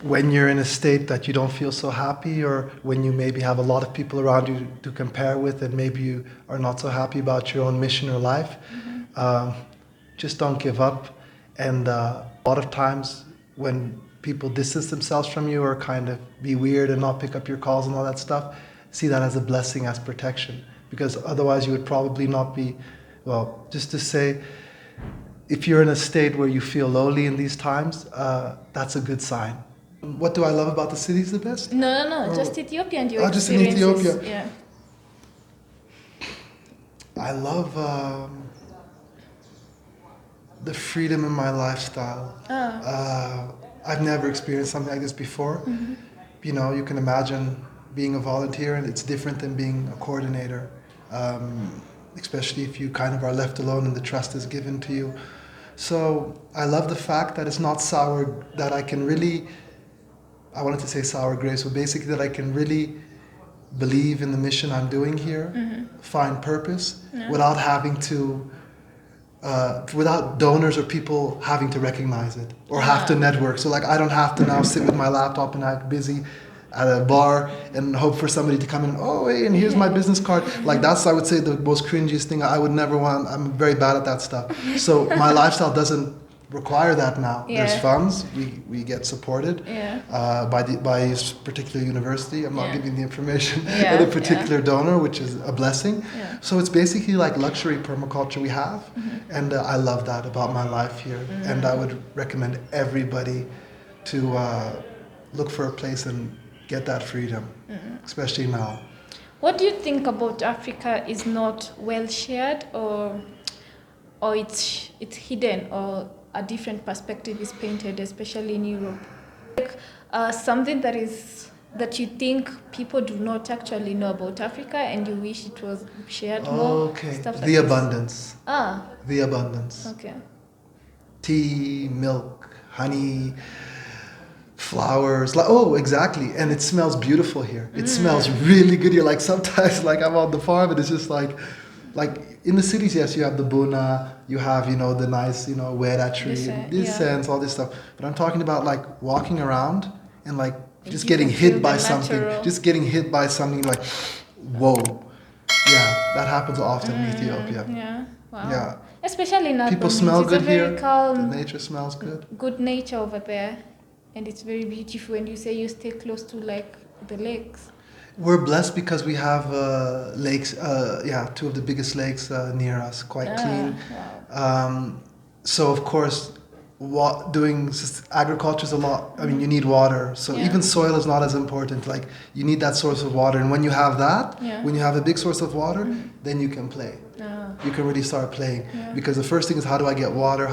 when you're in a state that you don't feel so happy, or when you maybe have a lot of people around you to compare with, and maybe you are not so happy about your own mission or life, just don't give up. And a lot of times when people distance themselves from you or kind of be weird and not pick up your calls and all that stuff, see that as a blessing, as protection, because otherwise you would probably not be, well, just to say, if you're in a state where you feel lonely in these times, that's a good sign. What do I love about the cities the best? No, just Ethiopia and your just in experiences. Ethiopia. Yeah. I love the freedom in my lifestyle. I've never experienced something like this before. You know, you can imagine being a volunteer, and it's different than being a coordinator, especially if you kind of are left alone and the trust is given to you. So I love the fact that it's not sour, that I can really, I wanted to say sour grapes, but basically that I can really believe in the mission I'm doing here, find purpose, without having to, without donors or people having to recognize it or have to network. So like I don't have to now sit with my laptop and act busy at a bar and hope for somebody to come in, oh hey, and here's my business card. Like that's, I would say, the most cringiest thing. I would never want, I'm very bad at that stuff. So my lifestyle doesn't require that now. There's funds, we get supported by this particular university. I'm not giving the information, but a particular donor, which is a blessing. So it's basically like luxury permaculture we have, and I love that about my life here. And I would recommend everybody to look for a place and get that freedom, especially now. What do you think about Africa is not well shared, or it's hidden, or a different perspective is painted, especially in Europe? Like, something that you think people do not actually know about Africa, and you wish it was shared more. Okay, Stuff like the this. abundance. Ah. The abundance. Okay. Tea, milk, honey, flowers. Like, oh, exactly. And it smells beautiful here. It smells really good here. Like sometimes, like I'm on the farm, and it's just like in the cities, yes, you have the buna, you have, you know, the nice, you know, wera tree, this sense, all this stuff. But I'm talking about like walking around and like just getting hit by something, like, whoa. Yeah, that happens often in Ethiopia. Yeah. Wow. Yeah. Especially in urban People smell it's good a very here. calm, The nature smells good. good nature over there, and it's very beautiful. And you say you stay close to like the lakes. We're blessed because we have lakes, two of the biggest lakes near us, quite clean. Wow. So of course, doing agriculture is a lot. I mean, you need water. So even soil is not as important. Like you need that source of water. And when you have that, when you have a big source of water, then you can play. You can really start playing. Because the first thing is, how do I get water?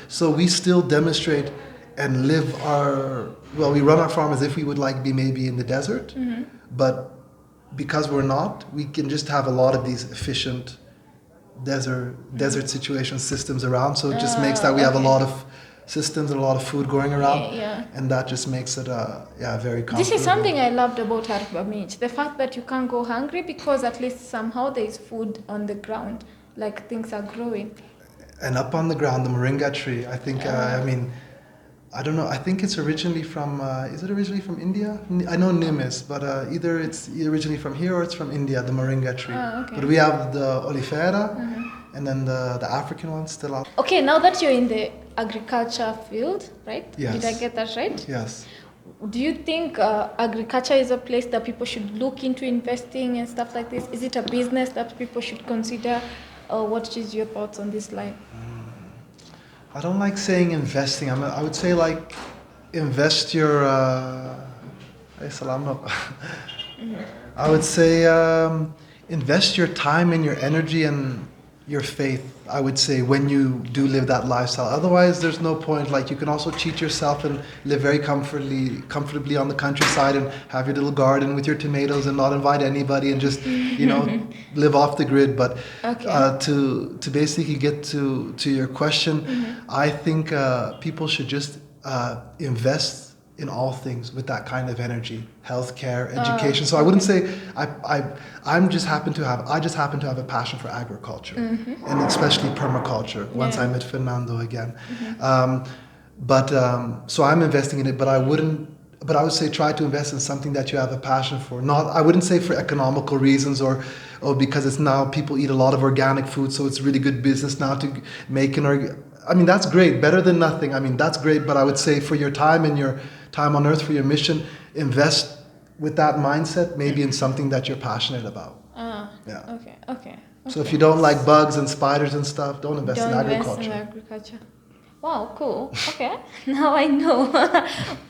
So we still demonstrate and live we run our farm as if we would like be maybe in the desert. But because we're not, we can just have a lot of these efficient desert situation systems around. So it just makes that we have a lot of systems and a lot of food going around. And that just makes it very comfortable. This is something I loved about Arba Beach. The fact that you can't go hungry because at least somehow there is food on the ground, like things are growing. And up on the ground, the moringa tree, I think, I don't know. I think it's originally from. Is it originally from India? I know Nim is, but either it's originally from here or it's from India. The moringa tree. But we have the oleifera, and then the African one still out. Okay, now that you're in the agriculture field, right? Yes. Did I get that right? Yes. Do you think agriculture is a place that people should look into investing and stuff like this? Is it a business that people should consider? What is your thoughts on this line? I don't like saying investing. I would say like invest your. I would say invest your time and your energy and your faith. I would say when you do live that lifestyle. Otherwise, there's no point. Like you can also cheat yourself and live very comfortably on the countryside and have your little garden with your tomatoes and not invite anybody and just live off the grid. But to basically get to your question, I think people should just invest in all things with that kind of energy, healthcare, education. So I wouldn't say I just happen to have a passion for agriculture and especially permaculture. Once I met Fernando again, so I'm investing in it. But I wouldn't but I would say try to invest in something that you have a passion for. Not, I wouldn't say for economical reasons or because it's now people eat a lot of organic food, so it's really good business now to make I mean, that's great, better than nothing. I mean, that's great, but I would say for your time and your time on earth, for your mission, invest with that mindset, maybe in something that you're passionate about. Yeah. Okay. So if you don't like bugs and spiders and stuff, don't invest in agriculture. Invest in agriculture. Wow, cool. Okay, now I know.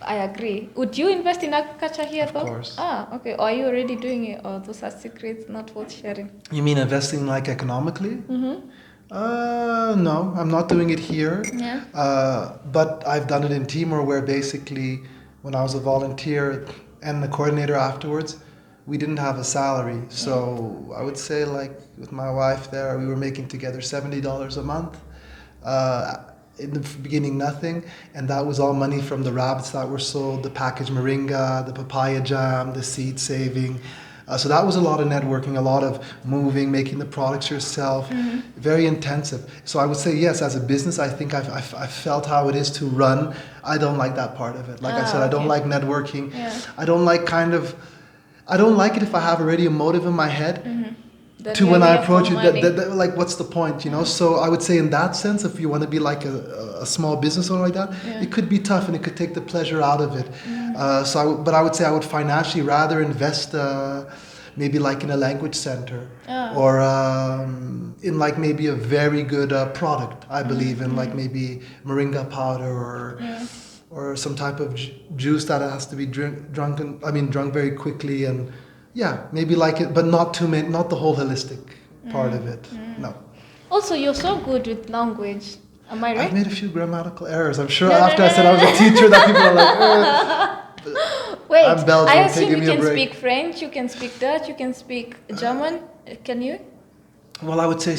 I agree. Would you invest in agriculture here though? Of course. Okay. Or are you already doing it? Or those are secrets not worth sharing? You mean investing like economically? Mm-hmm. No, I'm not doing it here. Yeah. But I've done it in Timor, where basically when I was a volunteer and the coordinator afterwards, we didn't have a salary. So I would say, like with my wife there, we were making together $70 a month. In the beginning, nothing, and that was all money from the rabbits that were sold, the packaged moringa, the papaya jam, the seed saving. So that was a lot of networking, a lot of moving, making the products yourself, very intensive. So I would say yes, as a business, I think I've felt how it is to run. I don't like that part of it. Like I said, I don't like networking. Yeah. I don't like it if I have already a motive in my head. To when I approach it, like, what's the point, you know? So I would say in that sense, if you want to be like a small business owner like that, it could be tough and it could take the pleasure out of it. But I would say I would financially rather invest maybe like in a language center or in like maybe a very good product, I believe in, like maybe moringa powder or some type of juice that has to be drunk very quickly, and maybe like it, but not too many, not the whole holistic part of it. No. Also, you're so good with language. Am I right? I've made a few grammatical errors. I'm sure after I said I was a teacher that people are like, Wait, I'm Belgian, I assume you can break. speak French, you can speak Dutch, you can speak German. Can you? Well, I would say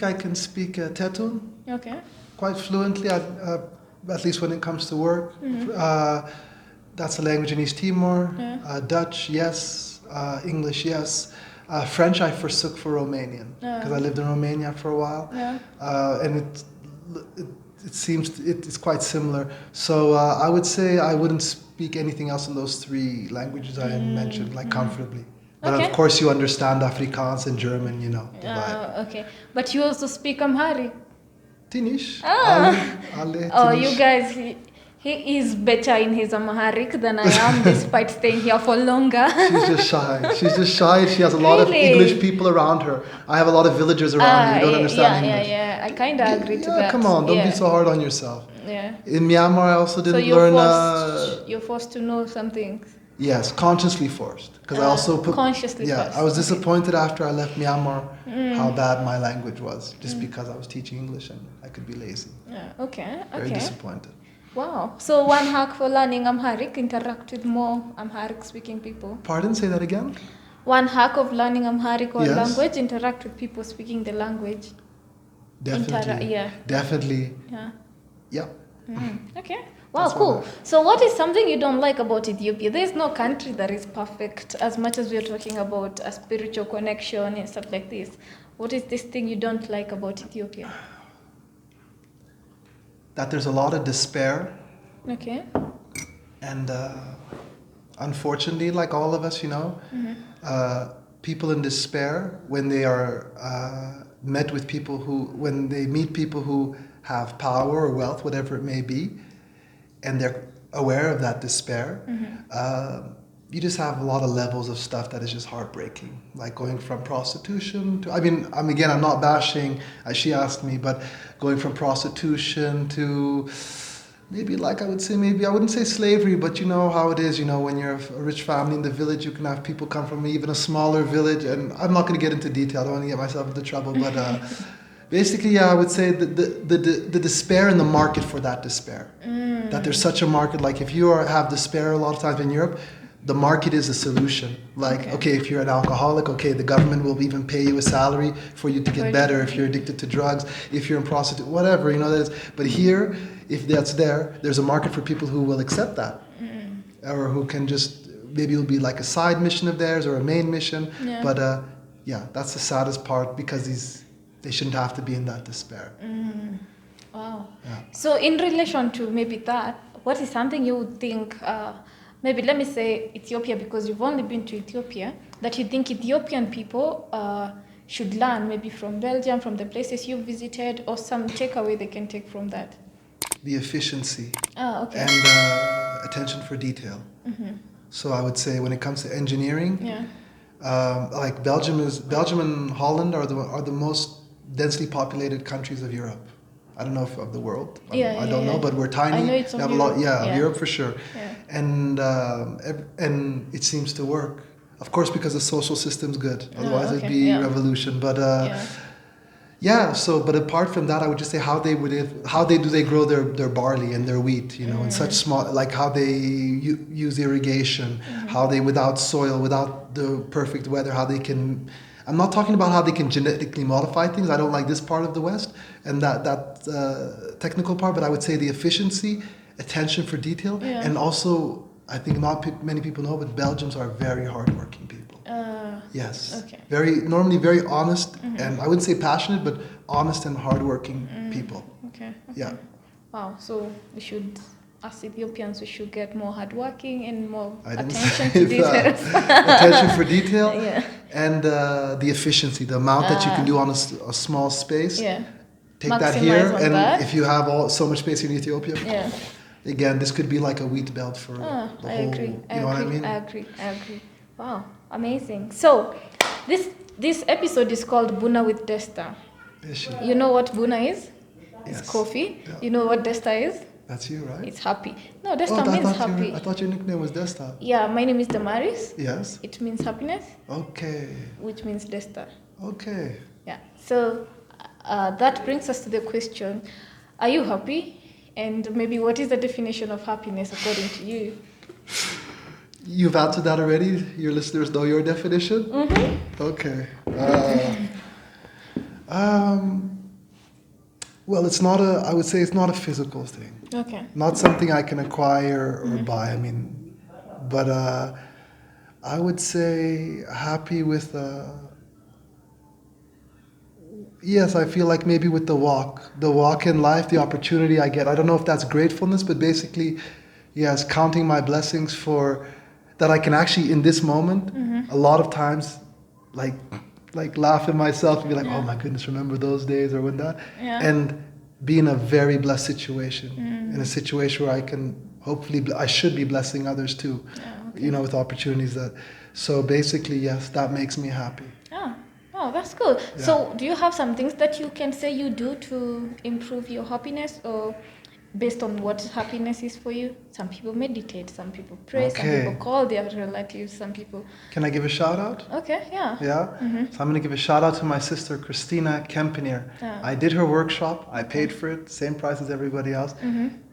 I can speak Tetun. Okay. Quite fluently, at least when it comes to work. That's a language in East Timor. Dutch, yes. English, yes. French, I forsook for Romanian because I lived in Romania for a while, and it seems it's quite similar. So I would say I wouldn't speak anything else in those three languages I mentioned, like comfortably. But of course, you understand Afrikaans and German, you know. The vibe. Okay, but you also speak Amharic. Tinish. You guys. He is better in his Amharic than I am, despite staying here for longer. She's just shy. She has a lot of English people around her. I have a lot of villagers around me who don't understand English. Yeah. I kind of agree to that. Come on, don't be so hard on yourself. Yeah. In Myanmar, I also didn't learn. You're forced to know some things. Yes, consciously forced. Because I also put. Consciously forced. I was disappointed after I left Myanmar how bad my language was, just because I was teaching English and I could be lazy. Okay. Very disappointed. Wow. So one hack for learning Amharic: interact with more Amharic-speaking people. Pardon? Say that again? One hack of learning Amharic or language: interact with people speaking the language. Definitely. Definitely. Yeah. Okay. Wow, cool. So what is something you don't like about Ethiopia? There is no country that is perfect, as much as we are talking about a spiritual connection and stuff like this. What is this thing you don't like about Ethiopia? That there's a lot of despair. Okay. And unfortunately, like all of us, you know, people in despair, when they are when they meet people who have power or wealth, whatever it may be, and they're aware of that despair, you just have a lot of levels of stuff that is just heartbreaking, like going from prostitution to, I'm not bashing, as she asked me, but going from prostitution to maybe I wouldn't say slavery, but you know how it is, you know, when you're a rich family in the village, you can have people come from even a smaller village, and I'm not going to get into detail, I don't want to get myself into trouble, but basically, I would say the despair and the market for that despair. That there's such a market, like if you have despair a lot of times in Europe, the market is a solution. Like, okay, if you're an alcoholic, okay, the government will even pay you a salary for you to get better. If you're addicted to drugs, if you're in prostitution, whatever, you know, that is. But here, if that's there's a market for people who will accept that. Or who can just, maybe it'll be like a side mission of theirs or a main mission. Yeah. But that's the saddest part, because they shouldn't have to be in that despair. Wow. Yeah. So in relation to maybe that, what is something you would think maybe let me say Ethiopia, because you've only been to Ethiopia, that you think Ethiopian people should learn maybe from Belgium, from the places you've visited, or some takeaway they can take from that? The efficiency Okay. and attention for detail. So I would say when it comes to engineering, like Belgium and Holland are the most densely populated countries of Europe. I don't know if of the world. I don't know, but we're tiny. I know it's we of have Europe. a lot. Of Europe for sure. Yeah. And it seems to work. Of course, because the social system's good. Otherwise, it'd be revolution. But but apart from that, I would just say how do they grow their barley and their wheat, in such small, like how they use irrigation, how they, without soil, without the perfect weather, how they can. I'm not talking about how they can genetically modify things. I don't like this part of the West and that technical part, but I would say the efficiency, attention for detail, and also I think not many people know, but Belgians are very hardworking people. Yes. Okay. Normally very honest, and I wouldn't say passionate, but honest and hardworking people. Okay. Yeah. Wow. So as Ethiopians, we should get more hardworking and more attention to details. Attention for detail, and the efficiency, the amount that you can do on a small space. Yeah. Take Maximize that here, and that. if you have so much space in Ethiopia, again, this could be like a wheat belt for the whole. I agree. You know what I mean? I agree. Wow, amazing. So, this episode is called Buna with Desta. You know what Buna is? Yes. It's coffee. Yeah. You know what Desta is? That's you, right? It's happy. No, Desta means happy. I thought your nickname was Desta. Yeah, my name is Damaris. Yes. It means happiness. Okay. Which means Desta. Okay. Yeah. So that brings us to the question: are you happy? And maybe what is the definition of happiness according to you? You've answered that already. Your listeners know your definition. Mm-hmm. Okay. Well, I would say it's not a physical thing. Okay. Not something I can acquire or buy. I mean, but I would say happy with. Yes, I feel like maybe with the walk in life, the opportunity I get. I don't know if that's gratefulness, but basically, yes, counting my blessings for that I can actually in this moment. A lot of times, like laugh at myself and be like, oh my goodness, remember those days or when that, and be in a very blessed situation, in a situation where I can I should be blessing others too, with opportunities that. So basically, yes, that makes me happy. Oh, that's cool. Yeah. So do you have some things that you can say you do to improve your happiness, or based on what happiness is for you? Some people meditate, some people pray, some people call their relatives, some people... Can I give a shout out? Okay, yeah. Yeah? So I'm going to give a shout out to my sister, Christina Kempenier. I did her workshop. I paid for it, same price as everybody else.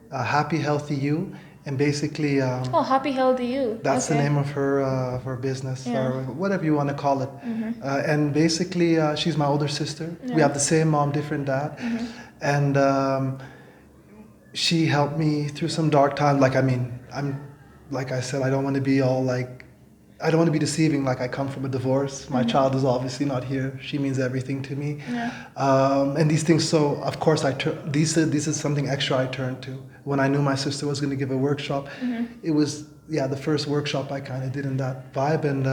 Happy, Healthy You. And basically... Happy, Healthy You. That's the name of her business, or whatever you want to call it. And basically, she's my older sister. We have the same mom, different dad. And she helped me through some dark times. Like I said, I don't want to be I don't want to be deceiving. Like, I come from a divorce. My child is obviously not here. She means everything to me. And these things, so of course, this is something extra I turned to. When I knew my sister was going to give a workshop, it was, the first workshop I kind of did in that vibe. And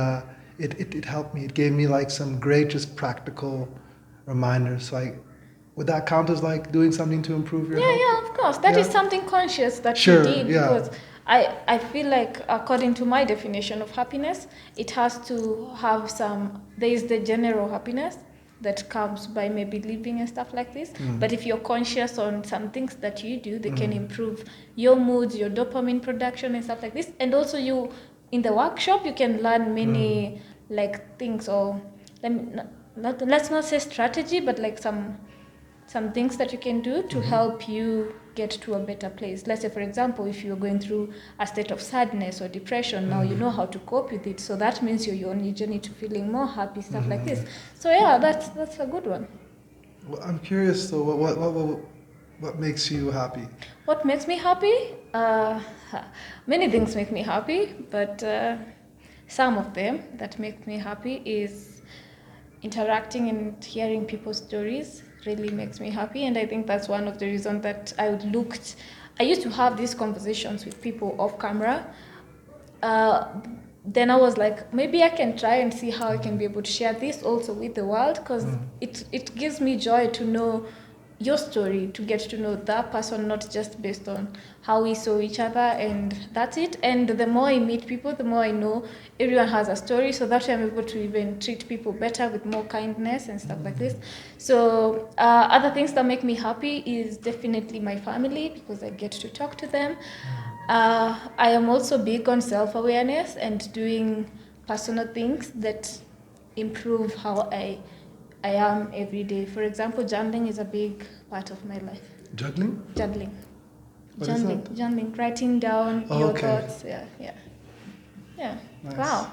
it helped me. It gave me like some great, just practical reminders. So would that count as like doing something to improve your health? Yeah, of course. That is something conscious that you did. Because I feel like, according to my definition of happiness, it has to have there is the general happiness that comes by maybe living and stuff like this. But if you're conscious on some things that you do, they can improve your moods, your dopamine production and stuff like this. And also in the workshop, you can learn many things, or let's not say strategy, but like some things that you can do to help you get to a better place. Let's say, for example, if you're going through a state of sadness or depression, now you know how to cope with it. So that means you're on your journey to feeling more happy, stuff like this. So that's a good one. Well, I'm curious though, what makes you happy? What makes me happy? Many things make me happy, but some of them that make me happy is interacting and hearing people's stories. Really makes me happy, and I think that's one of the reasons that I used to have these conversations with people off camera, then I was like, maybe I can try and see how I can be able to share this also with the world, because it gives me joy to know your story, to get to know that person, not just based on how we saw each other and that's it. And the more I meet people, the more I know everyone has a story, so that way I'm able to even treat people better with more kindness and stuff like this. So other things that make me happy is definitely my family, because I get to talk to them. I am also big on self-awareness and doing personal things that improve how I am every day. For example, journaling is a big part of my life. Juggling? Journaling. What is that? Journaling, writing down your Okay. thoughts. Yeah. Nice. Wow.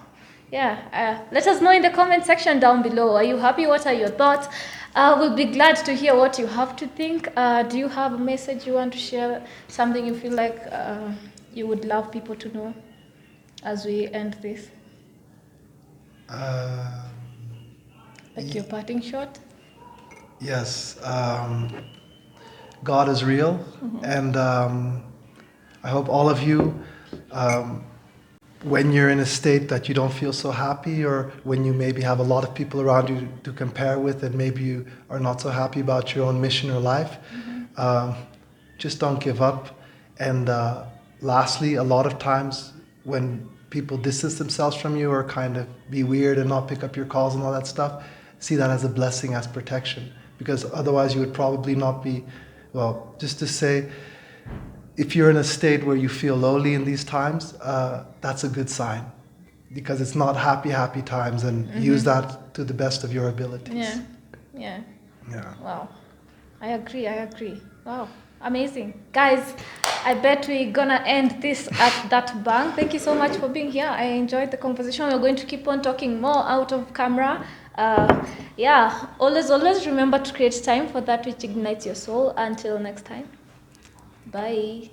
Yeah. Let us know in the comment section down below. Are you happy? What are your thoughts? We'll be glad to hear what you have to think. Do you have a message you want to share? Something you feel like you would love people to know as we end this? Like your parting shot? Yes. God is real, and I hope all of you, when you're in a state that you don't feel so happy, or when you maybe have a lot of people around you to compare with, and maybe you are not so happy about your own mission or life, just don't give up. And lastly, a lot of times when people distance themselves from you or kind of be weird and not pick up your calls and all that stuff, see that as a blessing, as protection, because otherwise you would probably not be, well, just to say, if you're in a state where you feel lonely in these times, that's a good sign, because it's not happy times, and use that to the best of your abilities. Yeah. Yeah. Wow. I agree. Wow. Amazing. Guys, I bet we're gonna end this at that bang. Thank you so much for being here. I enjoyed the conversation. We're going to keep on talking more out of camera. Always remember to create time for that which ignites your soul. Until next time. Bye.